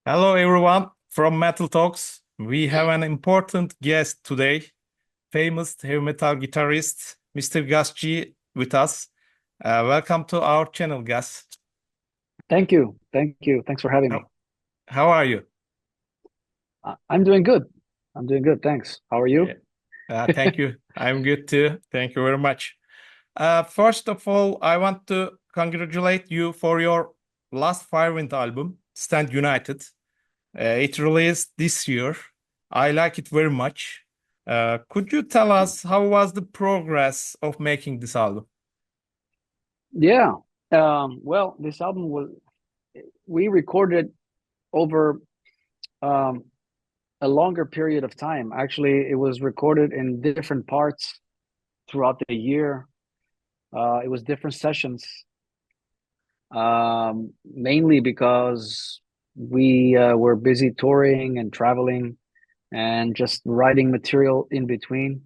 Hello, everyone from Metal Talks. We have an important guest today, famous heavy metal guitarist, Mr. Gus G, with us. Welcome to our channel, Gus. Thank you. Thank you. Thanks for having me. How, how are you? I'm doing good. I'm doing good. Thanks. How are Yeah. you? Thank you. I'm good too. Thank you very much. First of all, I want to congratulate you for your last Firewind album, Stand United. It released this year. I like it very much. Could you tell us how was the progress of making this album? Yeah. Well, this album was we recorded over um, a longer period of time. Actually, it was recorded in different parts throughout the year. It was different sessions, mainly because we were busy touring and traveling and just writing material in between.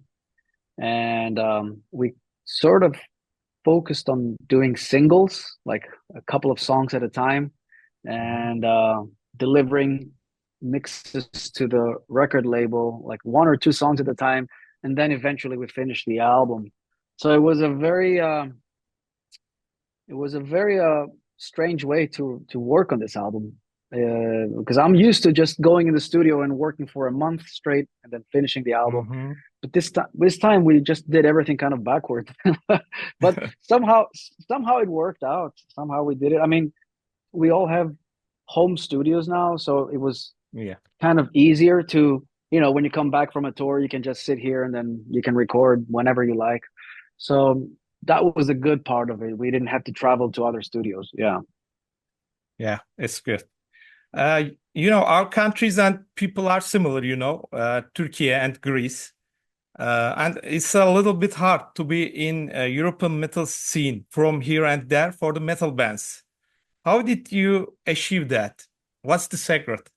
And we sort of focused on doing singles, like a couple of songs at a time, Mhm. and delivering mixes to the record label, like one or two songs at a time, and then eventually we finished the album. So it was a very strange way to work on this album, because I'm used to just going in the studio and working for a month straight and then finishing the album. Mhm. But this time we just did everything kind of backward. But somehow it worked out. Somehow we did it. I mean, we all have home studios now, so it was Yeah. kind of easier to, when you come back from a tour, you can just sit here and then you can record whenever you like. So that was a good part of it. We didn't have to travel to other studios. Yeah. Yeah, it's good. Uh, our countries and people are similar, Turkey and Greece. And it's a little bit hard to be in a European metal scene from here and there for the metal bands. How did you achieve that? What's the secret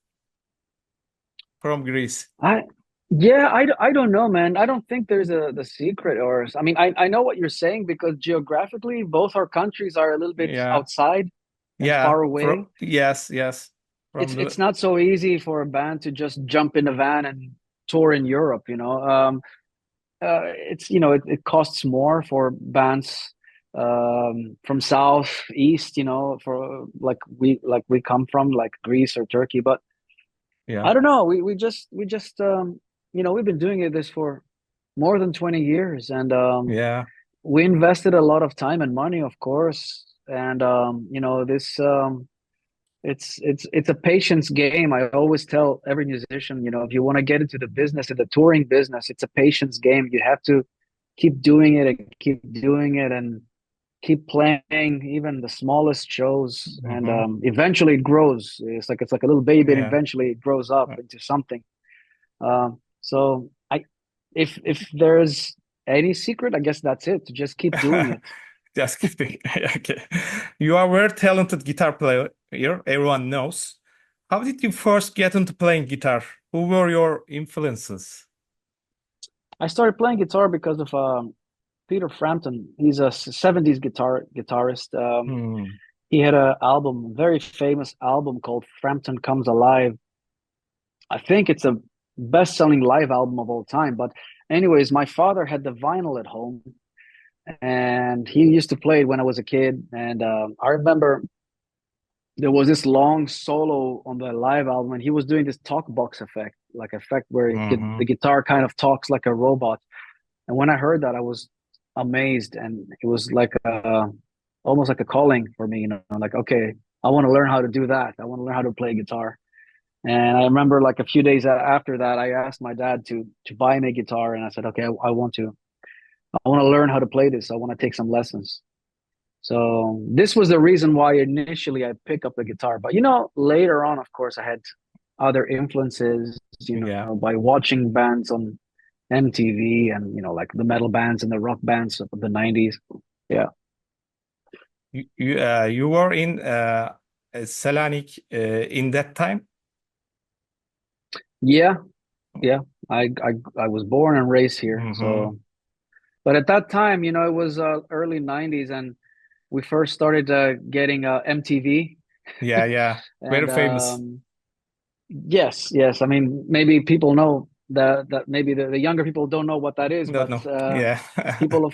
from Greece? I yeah, I don't know, man. I don't think there's the secret, or I mean, I know what you're saying because geographically both our countries are a little bit Yeah, outside and yeah. far away. Yes, from It's the not so easy for a band to just jump in a van and tour in Europe. It costs more for bands from south east, for like we come from, like Greece or Turkey. But yeah. I don't know. We've been doing this for more than 20 years, and Yeah. we invested a lot of time and money, of course. And this it's a patience game. I always tell every musician, if you want to get into the business, in the touring business, it's a patience game. You have to keep doing it and keep doing it and keep playing even the smallest shows, and Hmm. eventually it grows. It's like a little baby, and Yeah. eventually it grows up into something. So if there's any secret, I guess that's it. To just keep doing it. Just kidding. Okay. You are a very talented guitar player, everyone knows. How did you first get into playing guitar? Who were your influences? I started playing guitar because of Peter Frampton. He's a '70s guitarist. Hmm. He had a album, very famous album called Frampton Comes Alive. I think it's a best-selling live album of all time. But anyways, my father had the vinyl at home, and he used to play it when I was a kid. And I remember there was this long solo on the live album, and he was doing this talk box effect, like effect where the Hmm. guitar kind of talks like a robot. And when I heard that, I was amazed, and it was like almost like a calling for me. Like, okay, I want to learn how to do that. I want to learn how to play guitar. And I remember, like, a few days after that, I asked my dad to buy me a guitar, and I said, okay, I want to learn how to play this. I want to take some lessons. So this was the reason why initially I picked up the guitar. But later on, of course, I had other influences, Yeah. by watching bands on MTV, and like the metal bands and the rock bands of the 90s. Yeah. You were in Selanik in that time? Yeah, yeah. I was born and raised here. Hmm. So, but at that time, it was early 90s, and we first started getting MTV. Yeah, yeah. Very And famous. Yes, yes. I mean, maybe people know that maybe the younger people don't know what that is, Don't but know. Yeah.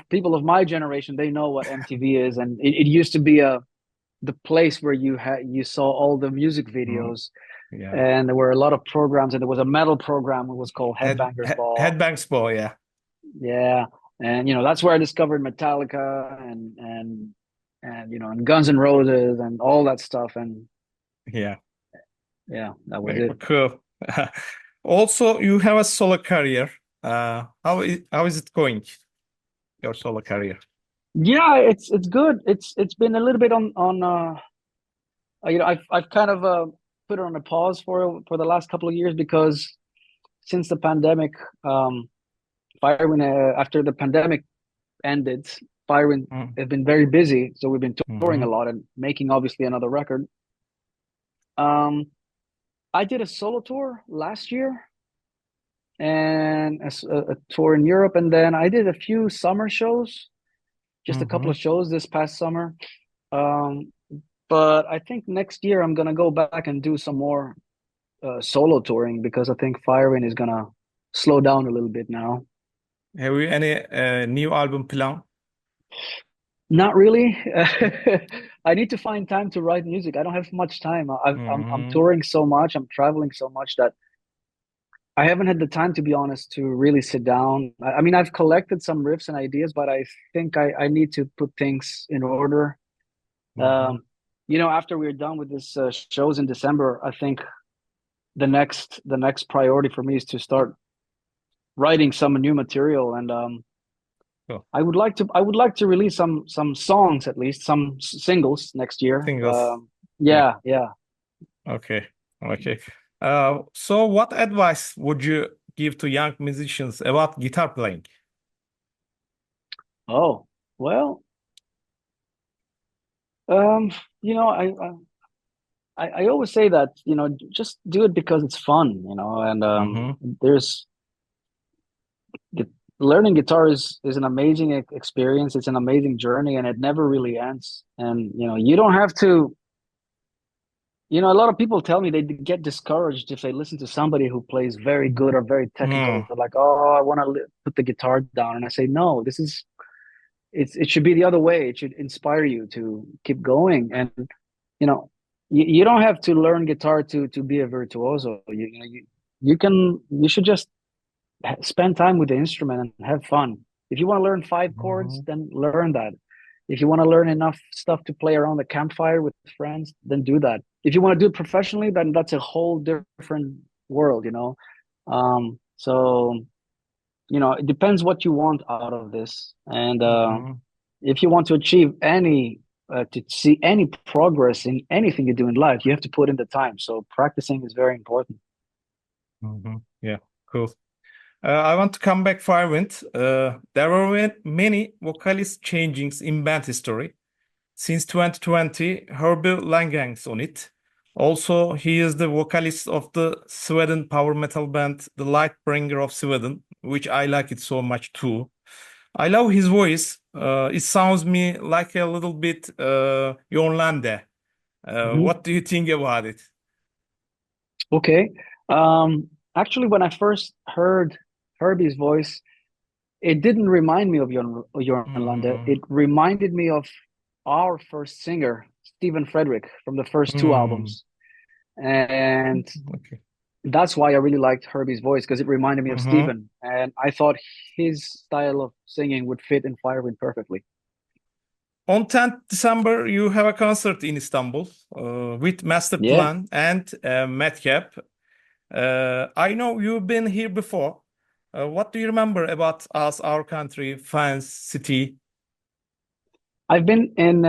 people of my generation, they know what MTV is, and it used to be the place where you saw all the music Mm, videos, yeah. and there were a lot of programs, and there was a metal program. It was called Headbangers Ball. Headbangs Ball, yeah. Yeah, and that's where I discovered Metallica and Guns N' Roses and all that stuff, and Yeah. yeah, that was Very it. cool. Also, you have a solo career. How is it going, your solo career? Yeah, it's good. It's been a little bit on I've kind of put it on a pause for the last couple of years because since the pandemic, um, Firewind after the pandemic ended, Firewind Mm. has been very busy, so we've been touring a Hmm. lot and making obviously another record. Um, I did a solo tour last year and a tour in Europe, and then I did a few summer shows, just a couple Hmm. of shows this past summer. Um, but I think next year I'm gonna go back and do some more solo touring because I think Firewind is gonna slow down a little bit now. Have you any new album plan? Not really. I need to find time to write music. I don't have much time. I'm Hmm. touring so much. I'm traveling so much that I haven't had the time, to be honest, to really sit down. I mean, I've collected some riffs and ideas, but I think I need to put things in order. Hmm. Um, after we're done with this shows in December, I think the next priority for me is to start writing some new material, and Cool. I would like to release some songs, at least some singles next year. Singles. Yeah. Yeah, yeah. Okay. Okay. So what advice would you give to young musicians about guitar playing? Oh, well, um, you know, I always say that, just do it because it's fun, and Hmm. there's gu- learning guitar is an amazing experience. It's an amazing journey, and it never really ends. And you don't have to. A lot of people tell me they get discouraged if they listen to somebody who plays very good or very technical. Mm. They're like, "Oh, I want to put the guitar down," and I say, "No, it should be the other way. It should inspire you to keep going." And you know, you don't have to learn guitar to be a virtuoso. You should just spend time with the instrument and have fun. If you want to learn five chords, Mhm. then learn that. If you want to learn enough stuff to play around the campfire with friends, then do that. If you want to do it professionally, then that's a whole different world. So it depends what you want out of this, and Mhm. if you want to achieve to see any progress in anything you do in life, you have to put in the time. So practicing is very important. Mhm. Yeah, cool. I want to come back Firewind. There were many vocalist changings in band history. Since 2020, Herbie Langang's on it. Also, he is the vocalist of the Sweden power metal band, the Lightbringer of Sweden, which I like it so much too. I love his voice. It sounds me like a little bit Jon Lande. What Mhm. do you think about it? Okay. Actually, when I first heard Herbie's voice, it didn't remind me of Jorn Lande. Hmm. It reminded me of our first singer, Stephen Frederick, from the first two Hmm. albums. And Okay. that's why I really liked Herbie's voice because it reminded me of Hmm. Stephen. And I thought his style of singing would fit in Firewind perfectly. On 10th December, you have a concert in Istanbul with Yeah, Masterplan and Madcap. I know you've been here before. What do you remember about us, our country, fans, city? I've been in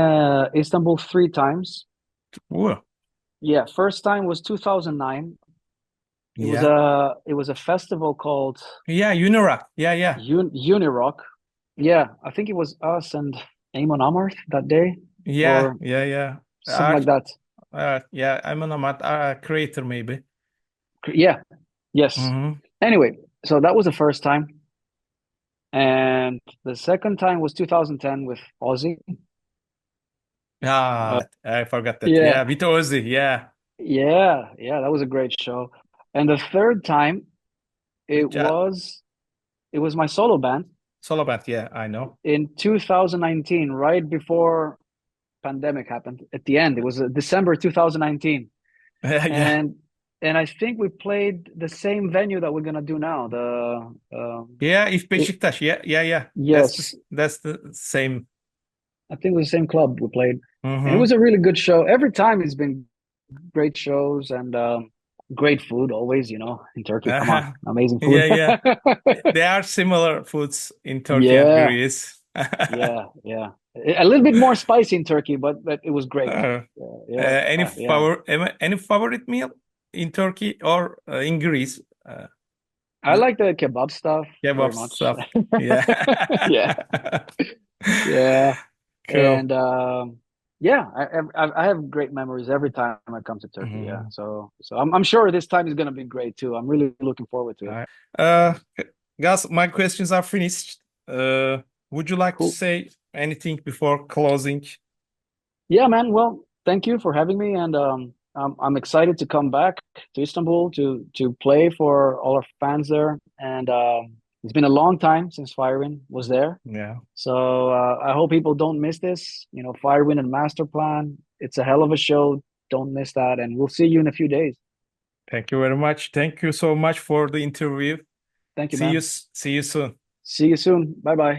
Istanbul 3 times. Ooh, Yeah, first time was 2009. It was yeah, a festival called yeah, Unirock. Yeah, yeah, Unirock. Yeah, I think it was us and Amon Amarth that day, yeah, or yeah, yeah. something like that. Yeah, I'm an creator, maybe. Yeah, yes. Hmm. Anyway, so that was the first time, and the second time was 2010 with Ozzy. Ah, I forgot that. Yeah, Yeah, with Ozzy. Yeah. yeah, yeah. That was a great show. And the third time, Good it job. was my solo band Solo band, yeah, I know. in 2019, right before pandemic happened. At the end, it was December 2019, Yeah. and I think we played the same venue that we're gonna do now. Yeah, if It, Beşiktaş, yeah, yeah, yeah. yes, That's the same. I think it was the same club we played, and it Mm-hmm. was a really good show. Every time it's been great shows and great food always. In Turkey, come on, amazing food. Yeah, yeah. There are similar foods in Turkey and Yeah, Greece. yeah. A little bit more spicy in Turkey, but it was great. Uh, any Yeah. any favorite meal in Turkey or in Greece? I like the kebab stuff Kebab very much. stuff. Yeah. Yeah, yeah, Cool. and yeah, I have great memories every time I come to Turkey. Yeah, Mhm. so I'm sure this time is gonna be great too. I'm really looking forward to All it. right. Uh, Gus, my questions are finished. Would you like to Cool. say anything before closing? Yeah, man. Well, thank you for having me, and I'm excited to come back to Istanbul to play for all our fans there. And it's been a long time since Firewind was there, Yeah. so I hope people don't miss this. Firewind and Masterplan. It's a hell of a show. Don't miss that, and we'll see you in a few days. Thank you very much. Thank you so much for the interview. Thank you, man. See you soon. See you soon. Bye bye.